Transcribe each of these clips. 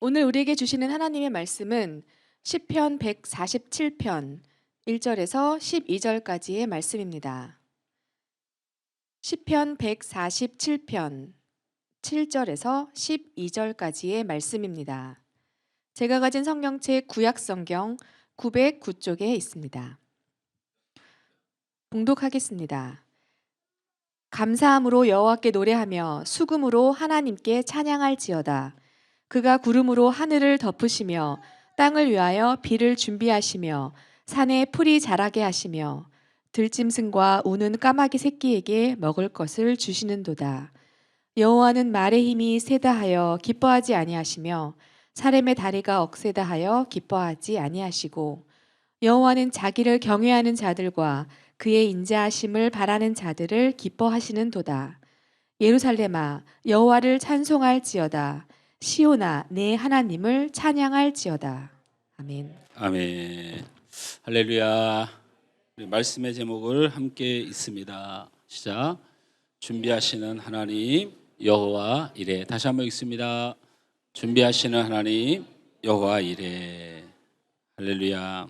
오늘 우리에게 주시는 하나님의 말씀은 시편 147편 1절에서 12절까지의 말씀입니다. 시편 147편 7절에서 12절까지의 말씀입니다. 제가 가진 성경책 구약성경 909쪽에 있습니다. 봉독하겠습니다. 감사함으로 여호와께 노래하며 수금으로 하나님께 찬양할지어다. 그가 구름으로 하늘을 덮으시며 땅을 위하여 비를 준비하시며 산에 풀이 자라게 하시며 들짐승과 우는 까마귀 새끼에게 먹을 것을 주시는도다. 여호와는 말의 힘이 세다 하여 기뻐하지 아니하시며 사람의 다리가 억세다 하여 기뻐하지 아니하시고 여호와는 자기를 경외하는 자들과 그의 인자하심을 바라는 자들을 기뻐하시는도다. 예루살렘아 여호와를 찬송할지어다. 시온아 내 하나님을 찬양할지어다. 아멘. 아멘. 할렐루야. 우리 말씀의 제목을 함께 읽습니다. 시작. 준비하시는 하나님 여호와 이레. 다시 한번 읽습니다. 준비하시는 하나님 여호와 이레. 할렐루야.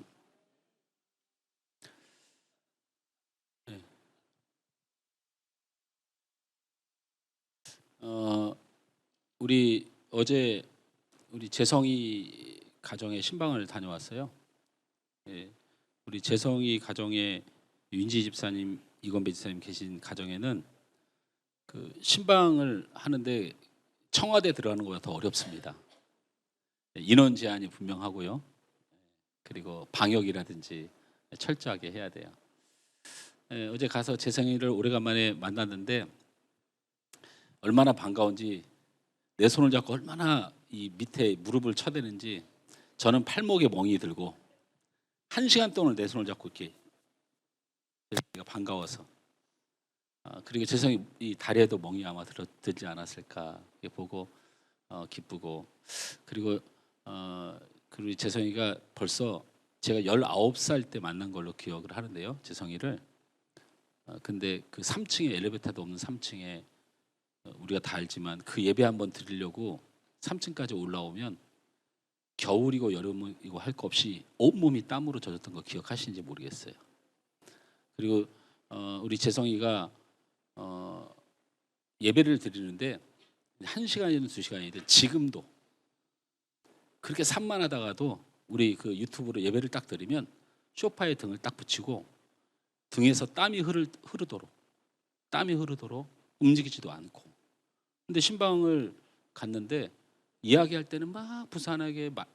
우리 어제 우리 재성이 가정에 신방을 다녀왔어요. 예, 우리 재성이 가정에 윤지 집사님, 이건배 집사님 계신 가정에는 그 신방을 하는데 청와대 들어가는 것보다 더 어렵습니다. 인원 제한이 분명하고요. 그리고 방역이라든지 철저하게 해야 돼요. 어제 가서 재성이를 오래간만에 만났는데 얼마나 반가운지 내 손을 잡고 얼마나 이 밑에 무릎을 쳐대는지 저는 팔목에 멍이 들고 1시간 동안 내 손을 잡고 이렇게 반가워서 그리고 재성이 이 다리에도 멍이 아마 들지 않았을까 보고 기쁘고 그리고 그리고 재성이가 벌써 제가 19살 때 만난 걸로 기억을 하는데요. 재성이를 근데 그 3층에 엘리베이터도 없는 3층에 우리가 다 알지만 그 예배 한번 드리려고 3층까지 올라오면 겨울이고 여름이고 할 거 없이 온몸이 땀으로 젖었던 거 기억하시는지 모르겠어요. 그리고 우리 재성이가 예배를 드리는데 1시간이든 2시간이든 지금도 그렇게 산만하다가도 우리 그 유튜브로 예배를 딱 드리면 소파에 등을 딱 붙이고 등에서 땀이 흐르도록 움직이지도 않고 근데 신방을 갔는데 이야기할 때는 막 부산하게 막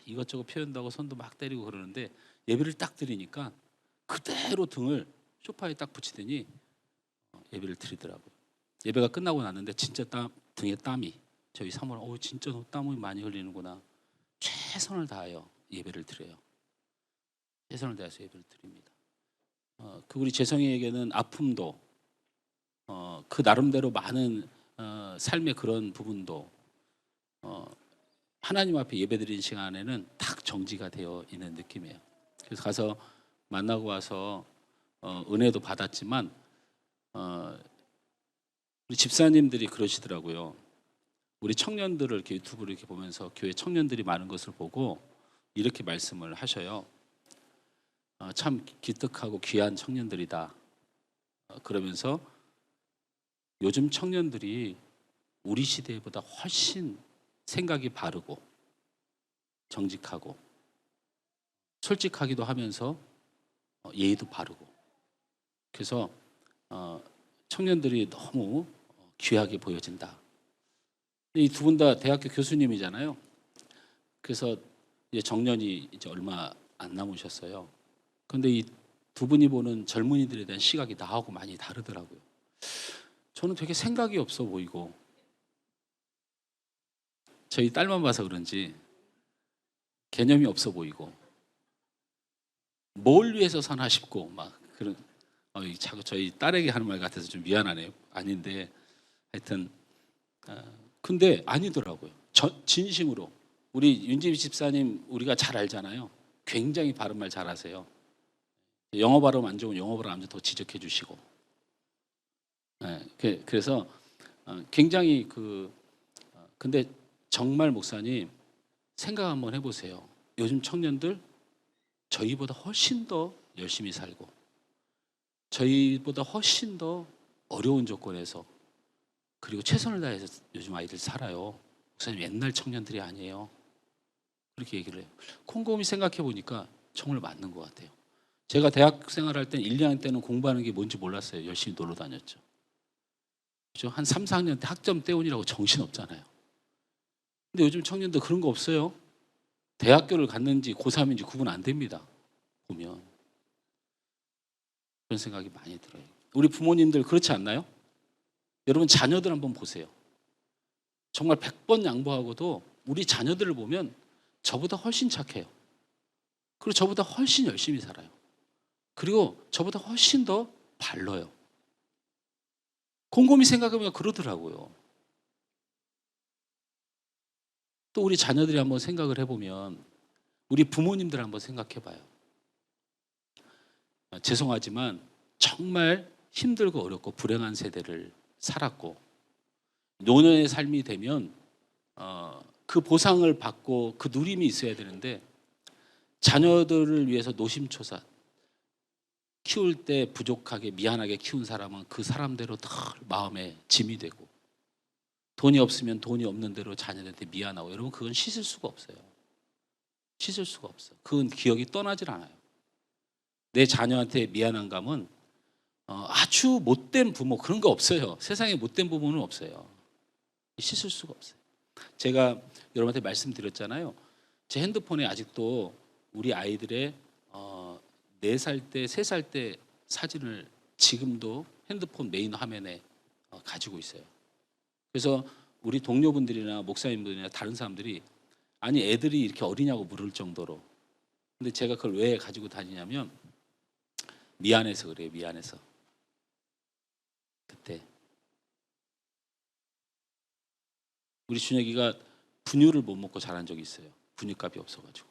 이것저것 표현하고 손도 막 때리고 그러는데 예배를 딱 드리니까 그대로 등을 소파에 딱 붙이더니 예배를 드리더라고요. 예배가 끝나고 났는데 진짜 등에 땀이 저희 사모는 진짜 너 땀이 많이 흘리는구나. 최선을 다하여 예배를 드려요. 최선을 다해서 예배를 드립니다. 그 우리 재성이에게는 아픔도 그 나름대로 많은 삶의 그런 부분도 하나님 앞에 예배드리는 시간에는 딱 정지가 되어 있는 느낌이에요. 그래서 가서 만나고 와서 은혜도 받았지만 우리 집사님들이 그러시더라고요. 우리 청년들을 이렇게 유튜브를 이렇게 보면서 교회 청년들이 많은 것을 보고 이렇게 말씀을 하셔요. 참 기특하고 귀한 청년들이다. 그러면서 요즘 청년들이 우리 시대보다 훨씬 생각이 바르고 정직하고 솔직하기도 하면서 예의도 바르고 그래서 청년들이 너무 귀하게 보여진다. 이 두 분 다 대학교 교수님이잖아요. 그래서 이제 정년이 이제 얼마 안 남으셨어요. 그런데 이 두 분이 보는 젊은이들에 대한 시각이 나하고 많이 다르더라고요. 저는 되게 생각이 없어 보이고 저희 딸만 봐서 그런지 개념이 없어 보이고 뭘 위해서 사나 싶고 막 그런 자꾸 저희 딸에게 하는 말 같아서 좀 미안하네요. 아닌데 하여튼 근데 아니더라고요. 진심으로 우리 윤지비 집사님 우리가 잘 알잖아요. 굉장히 바른 말 잘하세요. 영어 발음 안 좋으면 영어 발음 안 좋다고 더 지적해 주시고 그래서 굉장히 근데 정말 목사님 생각 한번 해보세요. 요즘 청년들 저희보다 훨씬 더 열심히 살고 저희보다 훨씬 더 어려운 조건에서 그리고 최선을 다해서 요즘 아이들 살아요. 목사님 옛날 청년들이 아니에요. 그렇게 얘기를 해요. 곰곰이 생각해 보니까 정말 맞는 것 같아요. 제가 대학 생활할 때 1, 2학년 때는 공부하는 게 뭔지 몰랐어요. 열심히 놀러 다녔죠. 그죠? 한 3, 4학년 때 학점 떼운이라고 정신 없잖아요. 근데 요즘 청년들 그런 거 없어요. 대학교를 갔는지 고3인지 구분 안 됩니다. 보면 그런 생각이 많이 들어요. 우리 부모님들 그렇지 않나요? 여러분 자녀들 한번 보세요. 정말 100번 양보하고도 우리 자녀들을 보면 저보다 훨씬 착해요. 그리고 저보다 훨씬 열심히 살아요. 그리고 저보다 훨씬 더 발러요. 곰곰이 생각해보면 그러더라고요. 또 우리 자녀들이 한번 생각을 해보면 우리 부모님들 한번 생각해봐요. 죄송하지만 정말 힘들고 어렵고 불행한 세대를 살았고 노년의 삶이 되면 그 보상을 받고 그 누림이 있어야 되는데 자녀들을 위해서 노심초사 키울 때 부족하게 미안하게 키운 사람은 그 사람대로 늘 마음에 짐이 되고 돈이 없으면 돈이 없는 대로 자녀들한테 미안하고 여러분 그건 씻을 수가 없어요. 씻을 수가 없어요. 그건 기억이 떠나질 않아요. 내 자녀한테 미안한 감은 아주 못된 부모 그런 거 없어요. 세상에 못된 부모는 없어요. 씻을 수가 없어요. 제가 여러분한테 말씀드렸잖아요. 제 핸드폰에 아직도 우리 아이들의 4살 때, 3살 때 사진을 지금도 핸드폰 메인 화면에 가지고 있어요. 그래서 우리 동료분들이나 목사님들이나 다른 사람들이 아니 애들이 이렇게 어리냐고 물을 정도로. 근데 제가 그걸 왜 가지고 다니냐면 미안해서 그래요. 미안해서. 그때 우리 준혁이가 분유를 못 먹고 자란 적이 있어요. 분유값이 없어가지고.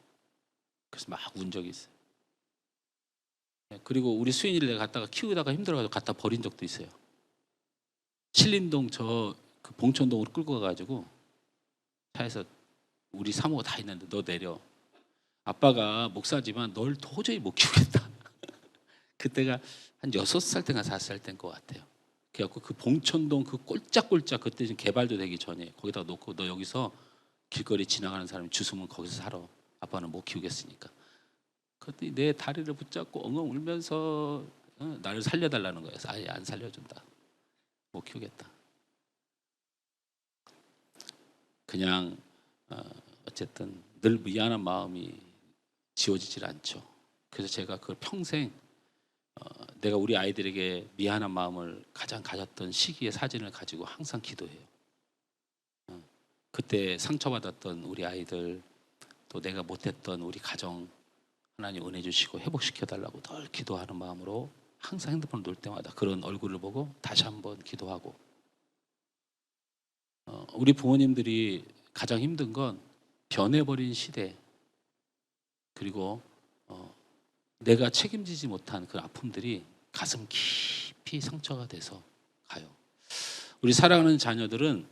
그래서 막 운 적이 있어요. 그리고 우리 수인이를 내가 갖다가 키우다가 힘들어가지고 갖다 버린 적도 있어요. 신림동 저 그 봉천동으로 끌고 가가지고 차에서 우리 사모가 다 있는데 너 내려. 아빠가 목사지만 널 도저히 못 키우겠다. 그때가 한 6살 때가 4살 때인 것 같아요. 그래갖고 그 봉천동 그 꼴짝꼴짝 그때 좀 개발도 되기 전에 거기다 놓고 너 여기서 길거리 지나가는 사람이 주스면 거기서 살아. 아빠는 못 키우겠으니까. 그랬더니 내 다리를 붙잡고 엉엉 울면서 나를 살려달라는 거예요. 아예 안 살려준다. 못 키우겠다. 그냥 어쨌든 늘 미안한 마음이 지워지질 않죠. 그래서 제가 그걸 평생 내가 우리 아이들에게 미안한 마음을 가장 가졌던 시기의 사진을 가지고 항상 기도해요. 그때 상처받았던 우리 아이들 또 내가 못했던 우리 가정 하나님 은혜 주시고 회복시켜달라고 늘 기도하는 마음으로 항상 핸드폰을 놓을 때마다 그런 얼굴을 보고 다시 한번 기도하고 우리 부모님들이 가장 힘든 건 변해버린 시대 그리고 내가 책임지지 못한 그 아픔들이 가슴 깊이 상처가 돼서 가요. 우리 사랑하는 자녀들은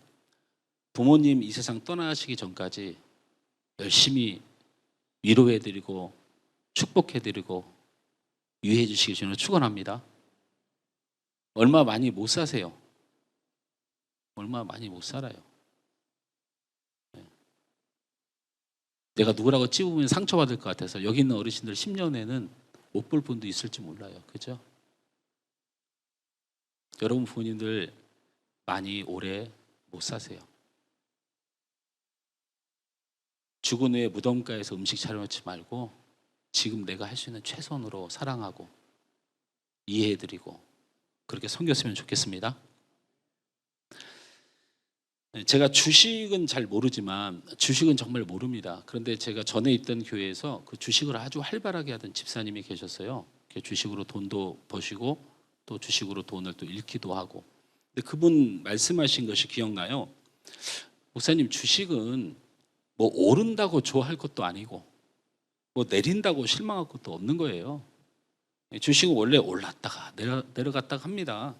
부모님 이 세상 떠나시기 전까지 열심히 위로해드리고 축복해드리고 유해해 주시기 전에 축원합니다. 얼마 많이 못 사세요. 얼마 많이 못 살아요. 내가 누구라고 찝으면 상처받을 것 같아서 여기 있는 어르신들 10년에는 못 볼 분도 있을지 몰라요. 그죠? 여러분 부모님들 많이 오래 못 사세요. 죽은 후에 무덤가에서 음식 차려놓지 말고 지금 내가 할 수 있는 최선으로 사랑하고 이해해드리고 그렇게 섬겼으면 좋겠습니다. 제가 주식은 잘 모르지만 주식은 정말 모릅니다. 그런데 제가 전에 있던 교회에서 그 주식을 아주 활발하게 하던 집사님이 계셨어요. 주식으로 돈도 버시고 또 주식으로 돈을 또 잃기도 하고. 근데 그분 말씀하신 것이 기억나요. 목사님 주식은 뭐 오른다고 좋아할 것도 아니고 뭐 내린다고 실망할 것도 없는 거예요. 주식은 원래 올랐다가 내려갔다가 합니다.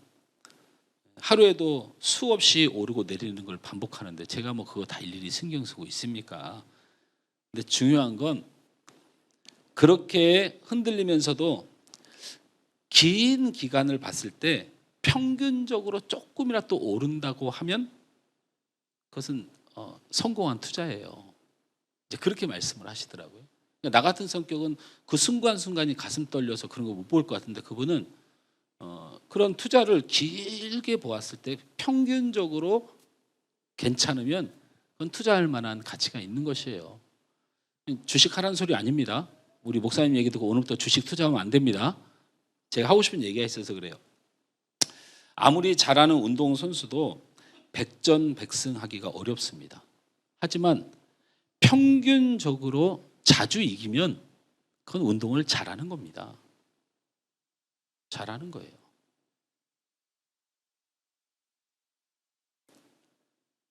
하루에도 수없이 오르고 내리는 걸 반복하는데 제가 뭐 그거 다 일일이 신경 쓰고 있습니까? 근데 중요한 건 그렇게 흔들리면서도 긴 기간을 봤을 때 평균적으로 조금이라도 오른다고 하면 그것은 성공한 투자예요. 이제 그렇게 말씀을 하시더라고요. 그러니까 나 같은 성격은 그 순간순간이 가슴 떨려서 그런 거 못 볼 것 같은데 그분은 그런 투자를 길게 보았을 때 평균적으로 괜찮으면 그건 투자할 만한 가치가 있는 것이에요. 주식하라는 소리 아닙니다. 우리 목사님 얘기 듣고 오늘부터 주식 투자하면 안 됩니다. 제가 하고 싶은 얘기가 있어서 그래요. 아무리 잘하는 운동선수도 백전백승하기가 어렵습니다. 하지만 평균적으로 자주 이기면 그건 운동을 잘하는 겁니다. 잘하는 거예요.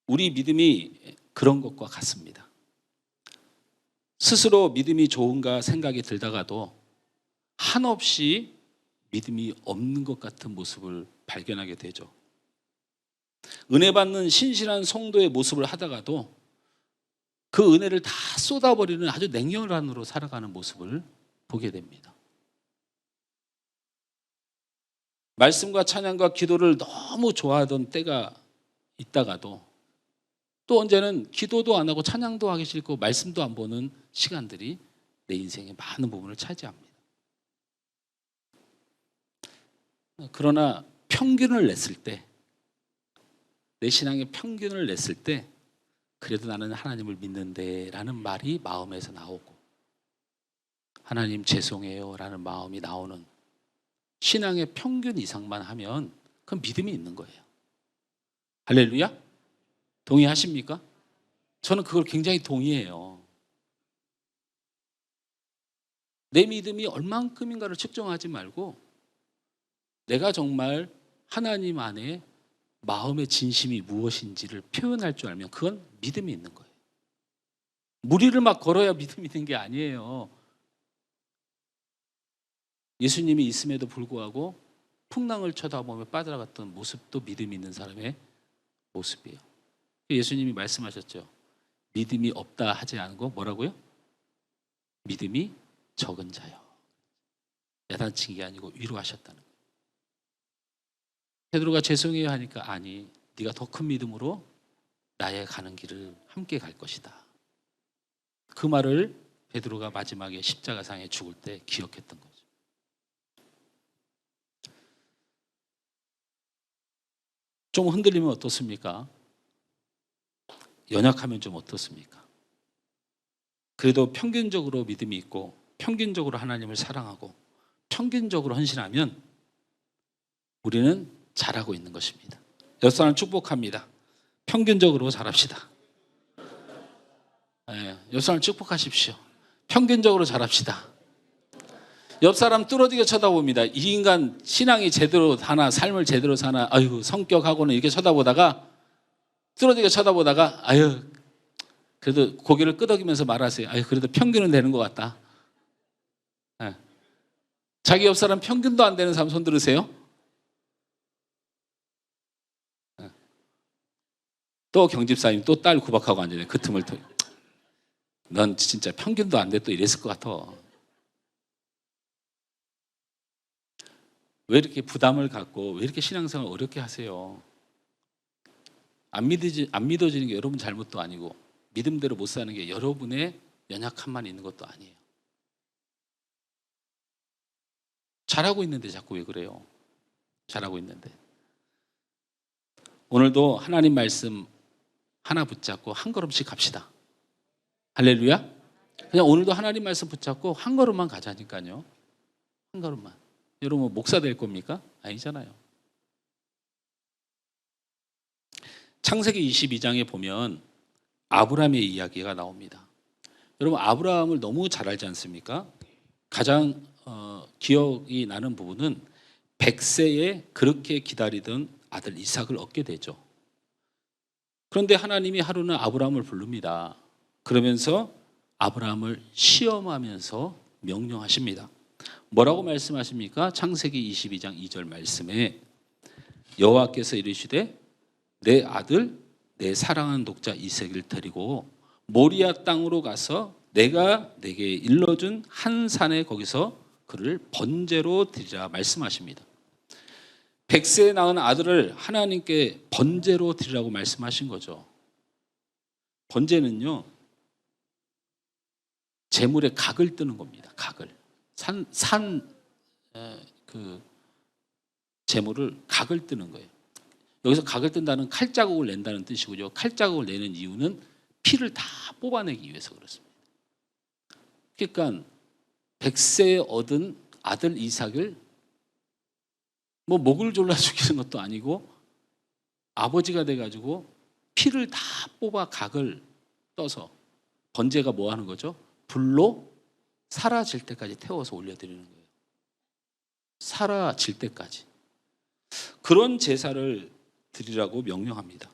우리 믿음이 그런 것과 같습니다. 스스로 믿음이 좋은가 생각이 들다가도 한없이 믿음이 없는 것 같은 모습을 발견하게 되죠. 은혜 받는 신실한 성도의 모습을 하다가도 그 은혜를 다 쏟아버리는 아주 냉혈한으로 살아가는 모습을 보게 됩니다. 말씀과 찬양과 기도를 너무 좋아하던 때가 있다가도 또 언제는 기도도 안 하고 찬양도 하기 싫고 말씀도 안 보는 시간들이 내 인생의 많은 부분을 차지합니다. 그러나 평균을 냈을 때, 내 신앙의 평균을 냈을 때 그래도 나는 하나님을 믿는데 라는 말이 마음에서 나오고 하나님 죄송해요 라는 마음이 나오는 신앙의 평균 이상만 하면 그건 믿음이 있는 거예요. 할렐루야? 동의하십니까? 저는 그걸 굉장히 동의해요. 내 믿음이 얼만큼인가를 측정하지 말고 내가 정말 하나님 안에 마음의 진심이 무엇인지를 표현할 줄 알면 그건 믿음이 있는 거예요. 무리를 막 걸어야 믿음이 있는 게 아니에요. 예수님이 있음에도 불구하고 풍랑을 쳐다보며 빠져나갔던 모습도 믿음이 있는 사람의 모습이에요. 예수님이 말씀하셨죠. 믿음이 없다 하지 않고 뭐라고요? 믿음이 적은 자요. 야단친 게 아니고 위로하셨다는 거예요. 베드로가 죄송해요 하니까 아니 네가 더 큰 믿음으로 나의 가는 길을 함께 갈 것이다. 그 말을 베드로가 마지막에 십자가상에 죽을 때 기억했던 거죠. 좀 흔들리면 어떻습니까? 연약하면 좀 어떻습니까? 그래도 평균적으로 믿음이 있고 평균적으로 하나님을 사랑하고 평균적으로 헌신하면 우리는 잘하고 있는 것입니다. 옆 사람 축복합니다. 평균적으로 잘합시다. 네, 옆 사람 축복하십시오. 평균적으로 잘합시다. 옆 사람 뚫어지게 쳐다봅니다. 이 인간 신앙이 제대로 사나 삶을 제대로 사나 아유 성격하고는 이렇게 쳐다보다가 뚫어지게 쳐다보다가 아유 그래도 고개를 끄덕이면서 말하세요. 아유 그래도 평균은 되는 것 같다. 네. 자기 옆 사람 평균도 안 되는 사람 손 들으세요. 네. 또 경집사님 또 딸 구박하고 앉아요. 그 틈을 또. 넌 진짜 평균도 안 돼 또 이랬을 것 같아. 왜 이렇게 부담을 갖고 왜 이렇게 신앙생활 어렵게 하세요? 안 믿어지는 게 여러분 잘못도 아니고 믿음대로 못 사는 게 여러분의 연약함만 있는 것도 아니에요. 잘하고 있는데 자꾸 왜 그래요? 잘하고 있는데. 오늘도 하나님 말씀 하나 붙잡고 한 걸음씩 갑시다. 할렐루야. 그냥 오늘도 하나님 말씀 붙잡고 한 걸음만 가자니까요. 한 걸음만. 여러분 목사 될 겁니까? 아니잖아요. 창세기 22장에 보면 아브라함의 이야기가 나옵니다. 여러분 아브라함을 너무 잘 알지 않습니까? 가장 기억이 나는 부분은 100세에 그렇게 기다리던 아들 이삭을 얻게 되죠. 그런데 하나님이 하루는 아브라함을 부릅니다. 그러면서 아브라함을 시험하면서 명령하십니다. 뭐라고 말씀하십니까? 창세기 22장 2절 말씀에 여호와께서 이르시되 내 아들 내 사랑하는 독자 이삭을 데리고 모리아 땅으로 가서 내가 내게 일러준 한 산에 거기서 그를 번제로 드리라 말씀하십니다. 100세에 낳은 아들을 하나님께 번제로 드리라고 말씀하신 거죠. 번제는요, 재물의 각을 뜨는 겁니다. 각을. 그 재물을 각을 뜨는 거예요. 여기서 각을 뜬다는 칼자국을 낸다는 뜻이고요. 칼자국을 내는 이유는 피를 다 뽑아내기 위해서 그렇습니다. 그러니까 100세에 얻은 아들 이삭을 뭐 목을 졸라 죽이는 것도 아니고 아버지가 돼가지고 피를 다 뽑아 각을 떠서 번제가 뭐 하는 거죠? 불로 사라질 때까지 태워서 올려드리는 거예요. 사라질 때까지. 그런 제사를 드리라고 명령합니다.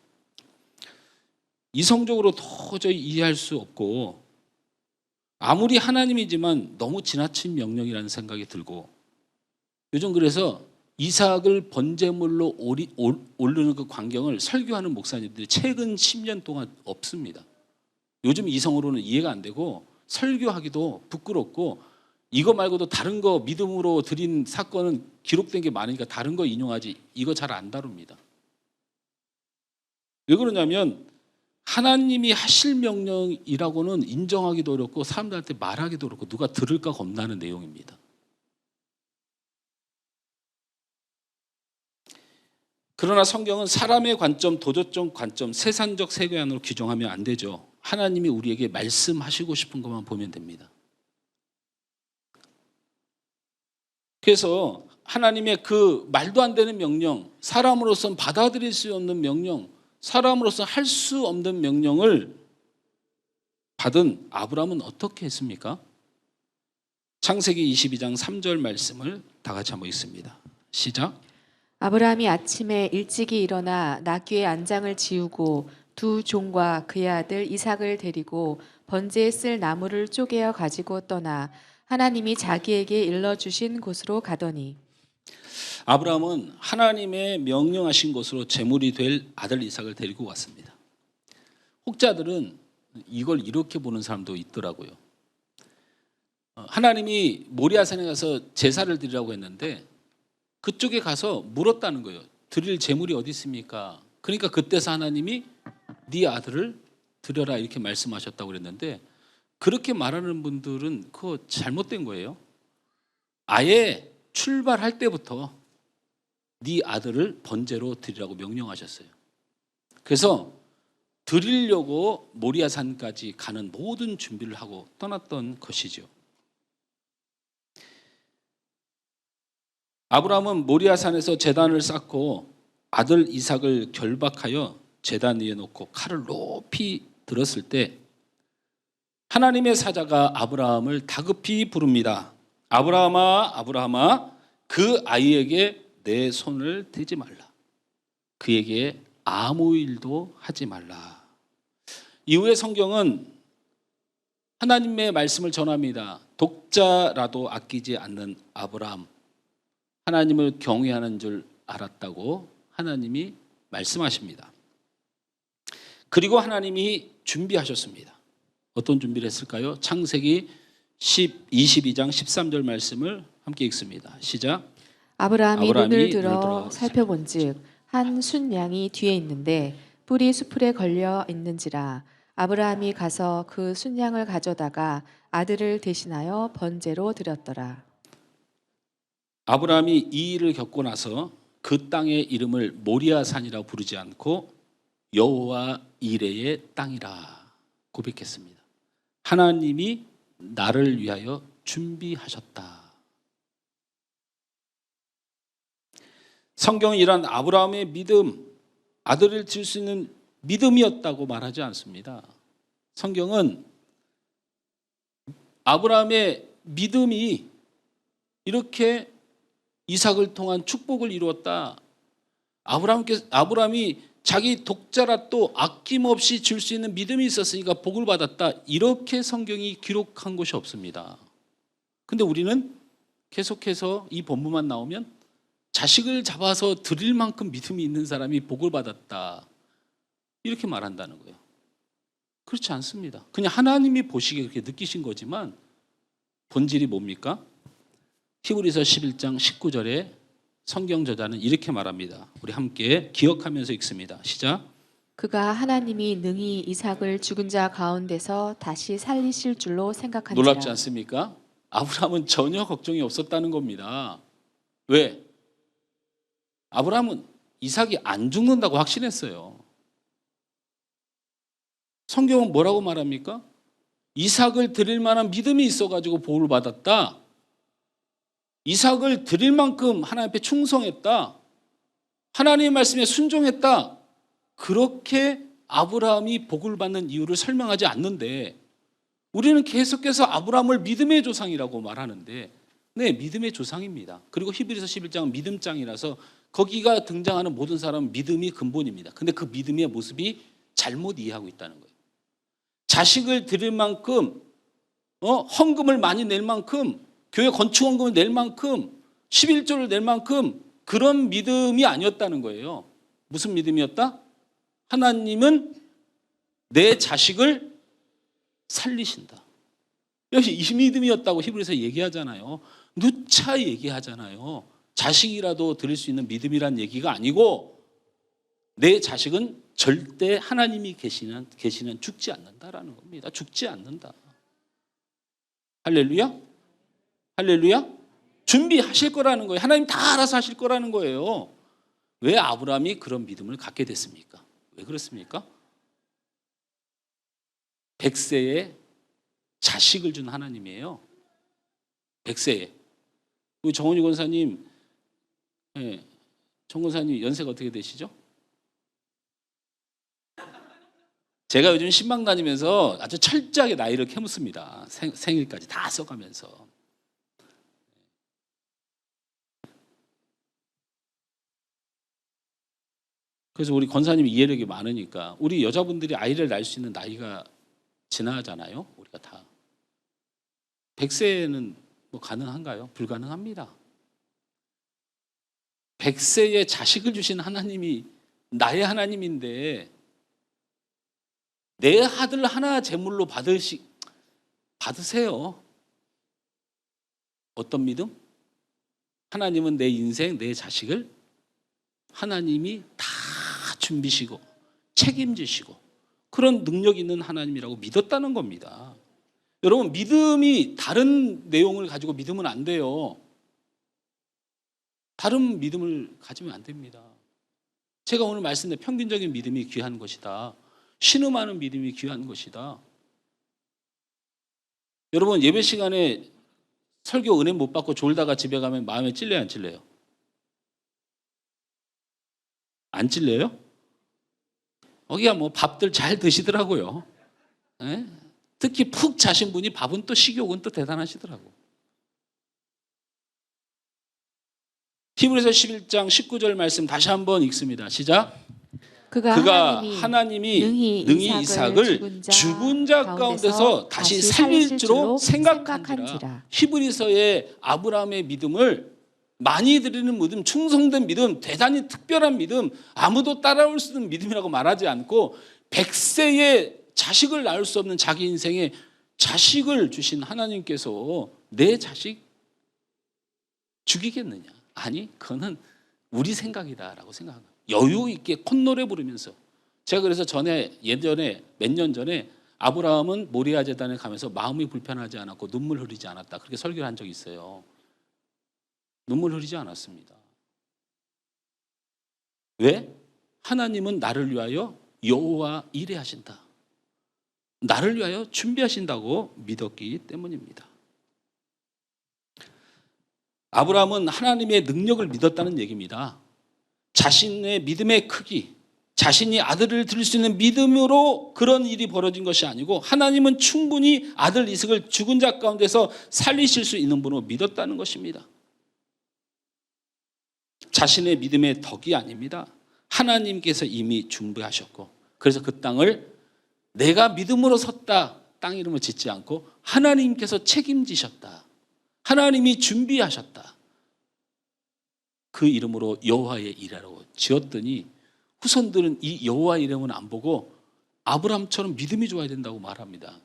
이성적으로 도저히 이해할 수 없고 아무리 하나님이지만 너무 지나친 명령이라는 생각이 들고 요즘 그래서 이삭을 번제물로 오르는 그 광경을 설교하는 목사님들이 최근 10년 동안 없습니다. 요즘 이성으로는 이해가 안 되고 설교하기도 부끄럽고 이거 말고도 다른 거 믿음으로 드린 사건은 기록된 게 많으니까 다른 거 인용하지 이거 잘 안 다룹니다. 왜 그러냐면 하나님이 하실 명령이라고는 인정하기도 어렵고 사람들한테 말하기도 어렵고 누가 들을까 겁나는 내용입니다. 그러나 성경은 사람의 관점, 도덕적 관점, 세상적 세계관으로 규정하면 안 되죠. 하나님이 우리에게 말씀하시고 싶은 것만 보면 됩니다. 그래서 하나님의 그 말도 안 되는 명령, 사람으로서는 받아들일 수 없는 명령, 사람으로서는 할 수 없는 명령을 받은 아브라함은 어떻게 했습니까? 창세기 22장 3절 말씀을 다 같이 한번 읽습니다. 시작. 아브라함이 아침에 일찍이 일어나 낙귀의 안장을 지우고 두 종과 그의 아들 이삭을 데리고 번제에 쓸 나무를 쪼개어 가지고 떠나 하나님이 자기에게 일러주신 곳으로 가더니 아브라함은 하나님의 명령하신 곳으로 제물이 될 아들 이삭을 데리고 왔습니다. 혹자들은 이걸 이렇게 보는 사람도 있더라고요. 하나님이 모리아산에 가서 제사를 드리라고 했는데 그쪽에 가서 물었다는 거예요. 드릴 제물이 어디 있습니까? 그러니까 그때서 하나님이 네 아들을 드려라 이렇게 말씀하셨다고 그랬는데 그렇게 말하는 분들은 그거 잘못된 거예요. 아예 출발할 때부터 네 아들을 번제로 드리라고 명령하셨어요. 그래서 드리려고 모리아산까지 가는 모든 준비를 하고 떠났던 것이죠. 아브라함은 모리아산에서 제단을 쌓고 아들 이삭을 결박하여 제단 위에 놓고 칼을 높이 들었을 때 하나님의 사자가 아브라함을 다급히 부릅니다. 아브라함아, 아브라함아, 그 아이에게 내 손을 대지 말라. 그에게 아무 일도 하지 말라. 이후에 성경은 하나님의 말씀을 전합니다. 독자라도 아끼지 않는 아브라함, 하나님을 경외하는 줄 알았다고 하나님이 말씀하십니다. 그리고 하나님이 준비하셨습니다. 어떤 준비를 했을까요? 창세기 22장 13절 말씀을 함께 읽습니다. 시작. 아브라함이 눈을 들어 살펴본즉 한 순양이 뒤에 있는데 뿔이 수풀에 걸려 있는지라 아브라함이 가서 그 순양을 가져다가 아들을 대신하여 번제로 드렸더라. 아브라함이 이 일을 겪고 나서 그 땅의 이름을 모리아산이라고 부르지 않고 여호와 이레의 땅이라 고백했습니다. 하나님이 나를 위하여 준비하셨다. 성경은 이러한 아브라함의 믿음, 아들을 질 수 있는 믿음이었다고 말하지 않습니다. 성경은 아브라함의 믿음이 이렇게 이삭을 통한 축복을 이루었다. 아브라함이 자기 독자라도 아낌없이 줄 수 있는 믿음이 있었으니까 복을 받았다. 이렇게 성경이 기록한 곳이 없습니다. 근데 우리는 계속해서 이 본문만 나오면 자식을 잡아서 드릴 만큼 믿음이 있는 사람이 복을 받았다. 이렇게 말한다는 거예요. 그렇지 않습니다. 그냥 하나님이 보시기에 그렇게 느끼신 거지만 본질이 뭡니까? 히브리서 11장 19절에 성경 저자는 이렇게 말합니다. 우리 함께 기억하면서 읽습니다. 시작. 그가 하나님이 능히 이삭을 죽은 자 가운데서 다시 살리실 줄로 생각한지라. 놀랍지 않습니까? 아브라함은 전혀 걱정이 없었다는 겁니다. 왜? 아브라함은 이삭이 안 죽는다고 확신했어요. 성경은 뭐라고 말합니까? 이삭을 드릴 만한 믿음이 있어가지고 보호를 받았다. 이삭을 드릴 만큼 하나님 앞에 충성했다. 하나님의 말씀에 순종했다. 그렇게 아브라함이 복을 받는 이유를 설명하지 않는데 우리는 계속해서 아브라함을 믿음의 조상이라고 말하는데 네, 믿음의 조상입니다. 그리고 히브리서 11장은 믿음장이라서 거기가 등장하는 모든 사람은 믿음이 근본입니다. 근데 그 믿음의 모습이 잘못 이해하고 있다는 거예요. 자식을 드릴 만큼 헌금을 많이 낼 만큼 교회 건축 헌금을 낼 만큼 11조를 낼 만큼 그런 믿음이 아니었다는 거예요. 무슨 믿음이었다? 하나님은 내 자식을 살리신다. 여기 이 믿음이었다고 히브리서 얘기하잖아요. 누차 얘기하잖아요. 자식이라도 드릴 수 있는 믿음이란 얘기가 아니고 내 자식은 절대 하나님이 계시는 죽지 않는다라는 겁니다. 죽지 않는다. 할렐루야? 할렐루야? 준비하실 거라는 거예요. 하나님 다 알아서 하실 거라는 거예요. 왜 아브라함이 그런 믿음을 갖게 됐습니까? 왜 그렇습니까? 100세에 자식을 준 하나님이에요. 100세에. 우리 정원희 권사님, 정 권사님 연세가 어떻게 되시죠? 제가 요즘 신방 다니면서 아주 철저하게 나이를 캐묻습니다. 생일까지 다 써가면서. 그래서 우리 권사님이 이해력이 많으니까 우리 여자분들이 아이를 낳을 수 있는 나이가 지나잖아요. 우리가 다. 100세는 뭐 가능한가요? 불가능합니다. 100세에 자식을 주신 하나님이 나의 하나님인데 내 아들 하나 제물로 받으세요. 어떤 믿음? 하나님은 내 인생, 내 자식을 하나님이 다 준비시고 책임지시고 그런 능력 있는 하나님이라고 믿었다는 겁니다. 여러분, 믿음이 다른 내용을 가지고 믿으면 안 돼요. 다른 믿음을 가지면 안 됩니다. 제가 오늘 말씀드린 평균적인 믿음이 귀한 것이다. 신음하는 믿음이 귀한 것이다. 여러분, 예배 시간에 설교 은혜 못 받고 졸다가 집에 가면 마음에 찔려요, 안 찔려요? 안 찔려요? 거기가 뭐 밥들 잘 드시더라고요. 네? 특히 푹 자신 분이 밥은 또 식욕은 또 대단하시더라고. 히브리서 11장 19절 말씀 다시 한번 읽습니다. 시작. 그가 하나님이 능히 이삭을 죽은 자 가운데서 다시 살릴 줄로 생각한지라. 히브리서의 아브라함의 믿음을 많이 드리는 믿음, 충성된 믿음, 대단히 특별한 믿음, 아무도 따라올 수 있는 믿음이라고 말하지 않고 100세에 자식을 낳을 수 없는 자기 인생에 자식을 주신 하나님께서 내 자식 죽이겠느냐? 아니, 그거는 우리 생각이다라고 생각합니다. 여유 있게 콧노래 부르면서. 제가 그래서 예전에 몇 년 전에 아브라함은 모리아 제단에 가면서 마음이 불편하지 않았고 눈물 흐리지 않았다. 그렇게 설교를 한 적이 있어요. 눈물 흐리지 않았습니다. 왜? 하나님은 나를 위하여 여호와 일해하신다. 나를 위하여 준비하신다고 믿었기 때문입니다. 아브라함은 하나님의 능력을 믿었다는 얘기입니다. 자신의 믿음의 크기, 자신이 아들을 드릴 수 있는 믿음으로 그런 일이 벌어진 것이 아니고 하나님은 충분히 아들 이삭을 죽은 자 가운데서 살리실 수 있는 분으로 믿었다는 것입니다. 자신의 믿음의 덕이 아닙니다. 하나님께서 이미 준비하셨고 그래서 그 땅을 내가 믿음으로 섰다 땅 이름을 짓지 않고 하나님께서 책임지셨다. 하나님이 준비하셨다. 그 이름으로 여호와의 이라고 지었더니 후손들은 이 여호와 이름은 안 보고 아브라함처럼 믿음이 좋아야 된다고 말합니다.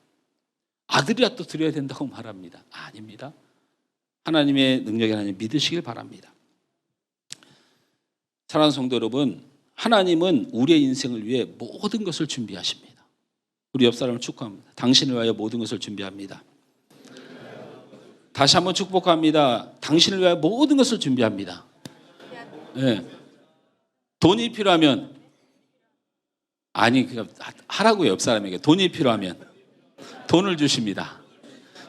아들이라도 드려야 된다고 말합니다. 아닙니다. 하나님의 능력에 하나님 믿으시길 바랍니다. 사랑하는 성도 여러분, 하나님은 우리의 인생을 위해 모든 것을 준비하십니다. 우리 옆 사람을 축복합니다. 당신을 위하여 모든 것을 준비합니다. 다시 한번 축복합니다. 당신을 위하여 모든 것을 준비합니다. 네. 돈이 필요하면, 아니 하라고요. 옆 사람에게 돈이 필요하면 돈을 주십니다.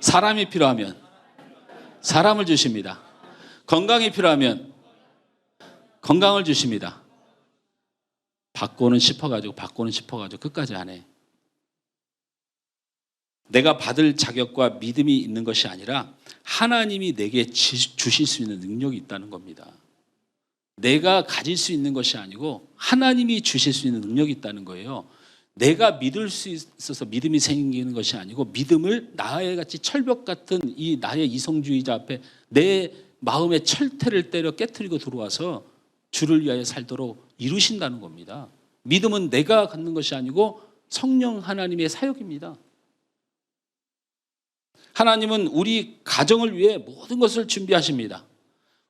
사람이 필요하면 사람을 주십니다. 건강이 필요하면 건강을 주십니다. 받고는 싶어가지고 끝까지 안 해. 내가 받을 자격과 믿음이 있는 것이 아니라 하나님이 내게 주실 수 있는 능력이 있다는 겁니다. 내가 가질 수 있는 것이 아니고 하나님이 주실 수 있는 능력이 있다는 거예요. 내가 믿을 수 있어서 믿음이 생기는 것이 아니고 믿음을 나의 같이 철벽 같은 이 나의 이성주의자 앞에 내 마음의 철퇴를 때려 깨트리고 들어와서 주를 위하여 살도록 이루신다는 겁니다. 믿음은 내가 갖는 것이 아니고 성령 하나님의 사역입니다. 하나님은 우리 가정을 위해 모든 것을 준비하십니다.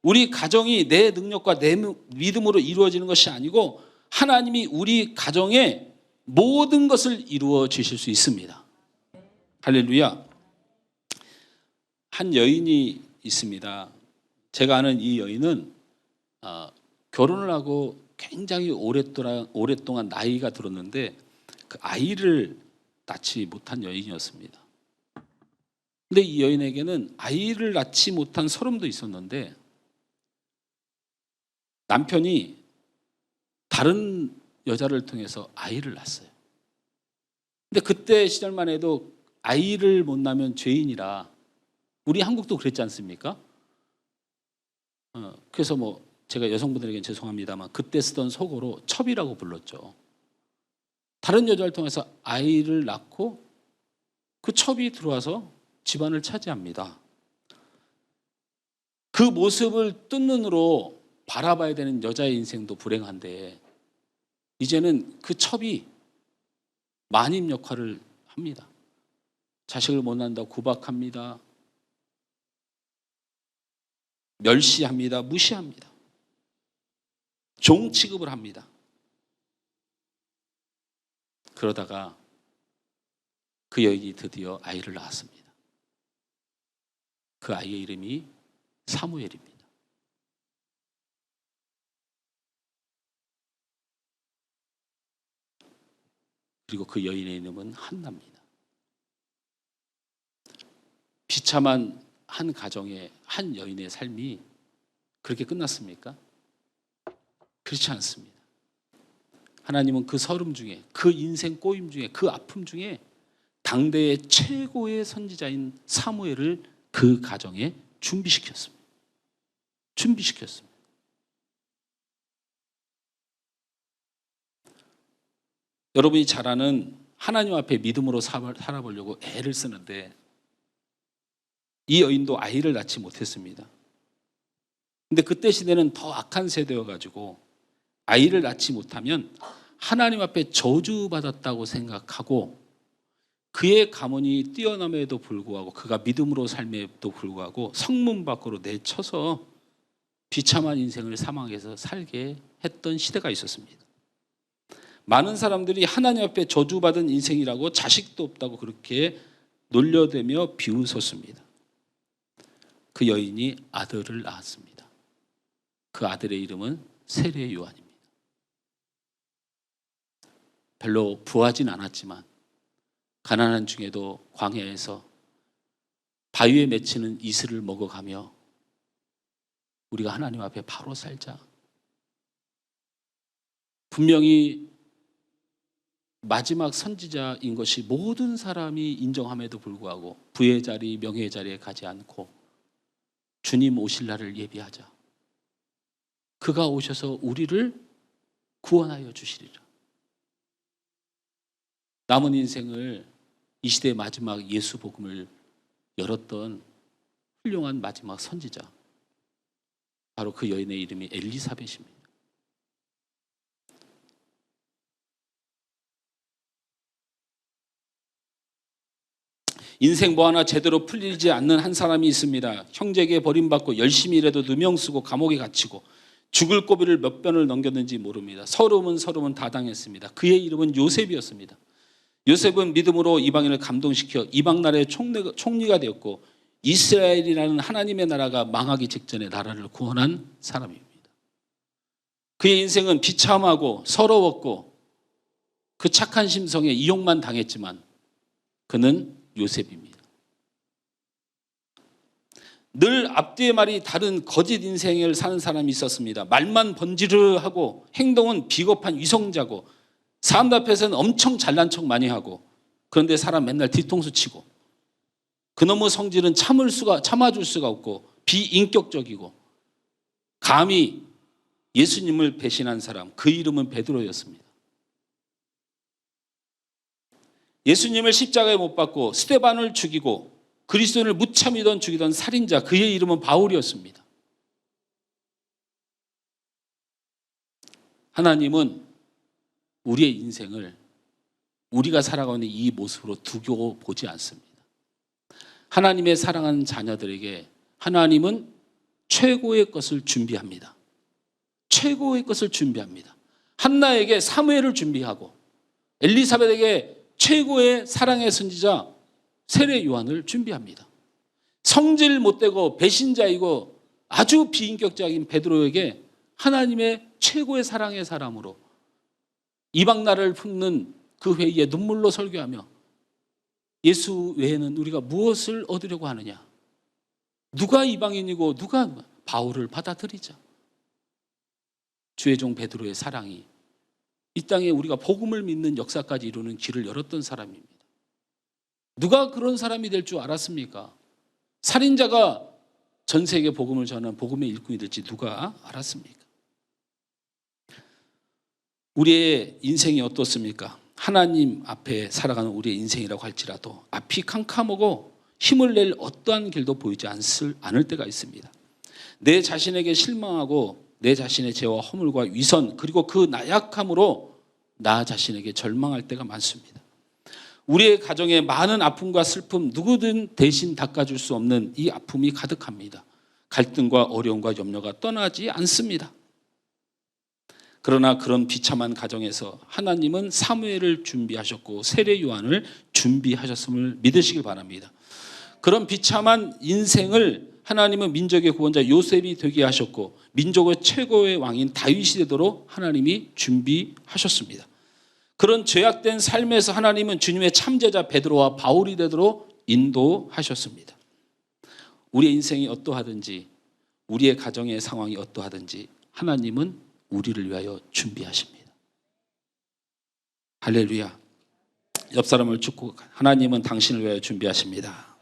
우리 가정이 내 능력과 내 믿음으로 이루어지는 것이 아니고 하나님이 우리 가정에 모든 것을 이루어 주실 수 있습니다. 할렐루야. 한 여인이 있습니다. 제가 아는 이 여인은 결혼을 하고 굉장히 오랫동안 나이가 들었는데 그 아이를 낳지 못한 여인이었습니다. 근데 이 여인에게는 아이를 낳지 못한 서름도 있었는데 남편이 다른 여자를 통해서 아이를 낳았어요. 근데 그때 시절만 해도 아이를 못 낳으면 죄인이라, 우리 한국도 그랬지 않습니까? 그래서 뭐 제가 여성분들에게는 죄송합니다만 그때 쓰던 속어로 첩이라고 불렀죠. 다른 여자를 통해서 아이를 낳고 그 첩이 들어와서 집안을 차지합니다. 그 모습을 뜬 눈으로 바라봐야 되는 여자의 인생도 불행한데 이제는 그 첩이 마님 역할을 합니다. 자식을 못 낳는다고 구박합니다. 멸시합니다. 무시합니다. 종 취급을 합니다. 그러다가 그 여인이 드디어 아이를 낳았습니다. 그 아이의 이름이 사무엘입니다. 그리고 그 여인의 이름은 한나입니다. 비참한 한 가정의 한 여인의 삶이 그렇게 끝났습니까? 그렇지 않습니다. 하나님은 그 서름 중에, 그 인생 꼬임 중에, 그 아픔 중에 당대의 최고의 선지자인 사무엘을 그 가정에 준비시켰습니다. 여러분이 잘 아는 하나님 앞에 믿음으로 살아보려고 애를 쓰는데 이 여인도 아이를 낳지 못했습니다. 근데 그때 시대는 더 악한 세대여가지고 아이를 낳지 못하면 하나님 앞에 저주받았다고 생각하고 그의 가문이 뛰어남에도 불구하고 그가 믿음으로 삶에도 불구하고 성문 밖으로 내쳐서 비참한 인생을 사망해서 살게 했던 시대가 있었습니다. 많은 사람들이 하나님 앞에 저주받은 인생이라고 자식도 없다고 그렇게 놀려대며 비웃었습니다. 그 여인이 아들을 낳았습니다. 그 아들의 이름은 세례 요한입니다. 별로 부하진 않았지만 가난한 중에도 광야에서 바위에 맺히는 이슬을 먹어가며 우리가 하나님 앞에 바로 살자. 분명히 마지막 선지자인 것이 모든 사람이 인정함에도 불구하고 부의 자리, 명예의 자리에 가지 않고 주님 오실 날을 예비하자. 그가 오셔서 우리를 구원하여 주시리라. 남은 인생을 이 시대의 마지막 예수 복음을 열었던 훌륭한 마지막 선지자, 바로 그 여인의 이름이 엘리사벳입니다. 인생 뭐 하나 제대로 풀리지 않는 한 사람이 있습니다. 형제에게 버림받고 열심히 일해도 누명 쓰고 감옥에 갇히고 죽을 고비를 몇 번을 넘겼는지 모릅니다. 서름은 다 당했습니다. 그의 이름은 요셉이었습니다. 요셉은 믿음으로 이방인을 감동시켜 이방 나라의 총리가 되었고 이스라엘이라는 하나님의 나라가 망하기 직전에 나라를 구원한 사람입니다. 그의 인생은 비참하고 서러웠고 그 착한 심성에 이용만 당했지만 그는 요셉입니다. 늘 앞뒤의 말이 다른 거짓 인생을 사는 사람이 있었습니다. 말만 번지르하고 행동은 비겁한 위선자고 사람들 앞에서는 엄청 잘난 척 많이 하고 그런데 사람 맨날 뒤통수 치고 그놈의 성질은 참아줄 수가 없고 비인격적이고 감히 예수님을 배신한 사람, 그 이름은 베드로였습니다. 예수님을 십자가에 못 박고 스데반을 죽이고 그리스도인을 무차 믿던 죽이던 살인자, 그의 이름은 바울이었습니다. 하나님은 우리의 인생을 우리가 살아가는 이 모습으로 두고 보지 않습니다. 하나님의 사랑하는 자녀들에게 하나님은 최고의 것을 준비합니다. 최고의 것을 준비합니다. 한나에게 사무엘을 준비하고 엘리사벳에게 최고의 사랑의 선지자 세례 요한을 준비합니다. 성질 못되고 배신자이고 아주 비인격적인 베드로에게 하나님의 최고의 사랑의 사람으로 이방 나라를 품는 그 회의에 눈물로 설교하며 예수 외에는 우리가 무엇을 얻으려고 하느냐? 누가 이방인이고 누가 바울을 받아들이자. 주의 종 베드로의 사랑이 이 땅에 우리가 복음을 믿는 역사까지 이루는 길을 열었던 사람입니다. 누가 그런 사람이 될 줄 알았습니까? 살인자가 전 세계 복음을 전하는 복음의 일꾼이 될지 누가 알았습니까? 우리의 인생이 어떻습니까? 하나님 앞에 살아가는 우리의 인생이라고 할지라도 앞이 캄캄하고 힘을 낼 어떠한 길도 보이지 않을 때가 있습니다. 내 자신에게 실망하고 내 자신의 죄와 허물과 위선 그리고 그 나약함으로 나 자신에게 절망할 때가 많습니다. 우리의 가정에 많은 아픔과 슬픔, 누구든 대신 닦아줄 수 없는 이 아픔이 가득합니다. 갈등과 어려움과 염려가 떠나지 않습니다. 그러나 그런 비참한 가정에서 하나님은 사무엘을 준비하셨고 세례 요한을 준비하셨음을 믿으시길 바랍니다. 그런 비참한 인생을 하나님은 민족의 구원자 요셉이 되게 하셨고 민족의 최고의 왕인 다윗이 되도록 하나님이 준비하셨습니다. 그런 죄악된 삶에서 하나님은 주님의 참제자 베드로와 바울이 되도록 인도하셨습니다. 우리의 인생이 어떠하든지 우리의 가정의 상황이 어떠하든지 하나님은 우리를 위하여 준비하십니다. 할렐루야. 옆 사람을 하나님은 당신을 위하여 준비하십니다.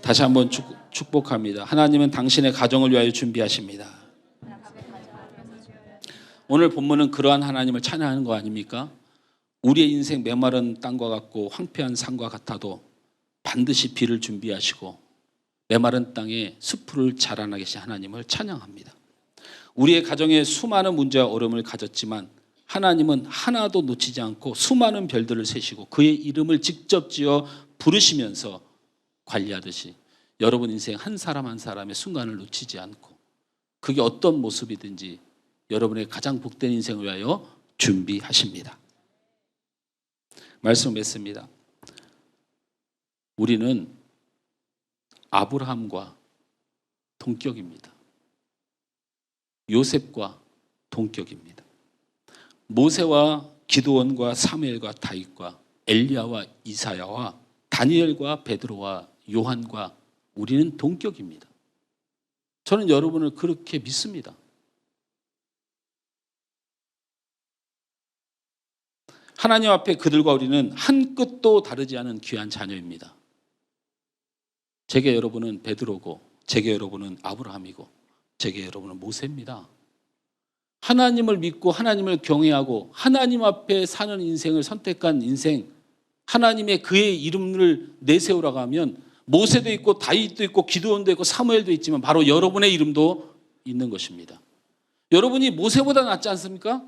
다시 한번 축복합니다. 하나님은 당신의 가정을 위하여 준비하십니다. 오늘 본문은 그러한 하나님을 찬양하는 거 아닙니까? 우리의 인생 메마른 땅과 같고 황폐한 산과 같아도 반드시 비를 준비하시고 메마른 땅에 숲을 자라나게 하신 하나님을 찬양합니다. 우리의 가정에 수많은 문제와 어려움을 가졌지만 하나님은 하나도 놓치지 않고 수많은 별들을 세시고 그의 이름을 직접 지어 부르시면서 관리하듯이 여러분 인생 한 사람 한 사람의 순간을 놓치지 않고 그게 어떤 모습이든지 여러분의 가장 복된 인생을 위하여 준비하십니다. 말씀 맺습니다. 우리는 아브라함과 동격입니다. 요셉과 동격입니다. 모세와 기드온과 사무엘과 다윗과 엘리야와 이사야와 다니엘과 베드로와 요한과 우리는 동격입니다. 저는 여러분을 그렇게 믿습니다. 하나님 앞에 그들과 우리는 한 끗도 다르지 않은 귀한 자녀입니다. 제게 여러분은 베드로고 제게 여러분은 아브라함이고 제게 여러분은 모세입니다. 하나님을 믿고 하나님을 경외하고 하나님 앞에 사는 인생을 선택한 인생, 하나님의 그의 이름을 내세우라고 하면 모세도 있고 다윗도 있고 기드온도 있고 사무엘도 있지만 바로 여러분의 이름도 있는 것입니다. 여러분이 모세보다 낫지 않습니까?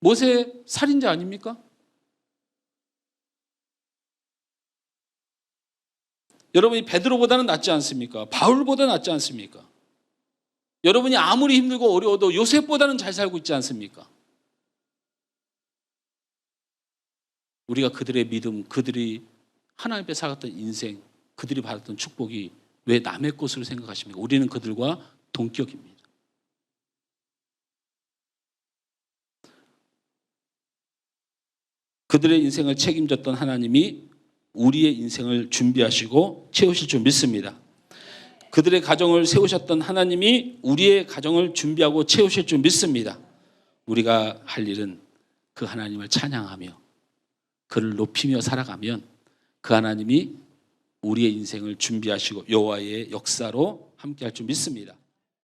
모세 살인자 아닙니까? 여러분이 베드로보다는 낫지 않습니까? 바울보다 낫지 않습니까? 여러분이 아무리 힘들고 어려워도 요셉보다는 잘 살고 있지 않습니까? 우리가 그들의 믿음, 그들이 하나님 앞에 살았던 인생, 그들이 받았던 축복이 왜 남의 것으로 생각하십니까? 우리는 그들과 동격입니다. 그들의 인생을 책임졌던 하나님이 우리의 인생을 준비하시고 채우실 줄 믿습니다. 그들의 가정을 세우셨던 하나님이 우리의 가정을 준비하고 채우실 줄 믿습니다. 우리가 할 일은 그 하나님을 찬양하며 그를 높이며 살아가면 그 하나님이 우리의 인생을 준비하시고 여호와의 역사로 함께할 줄 믿습니다.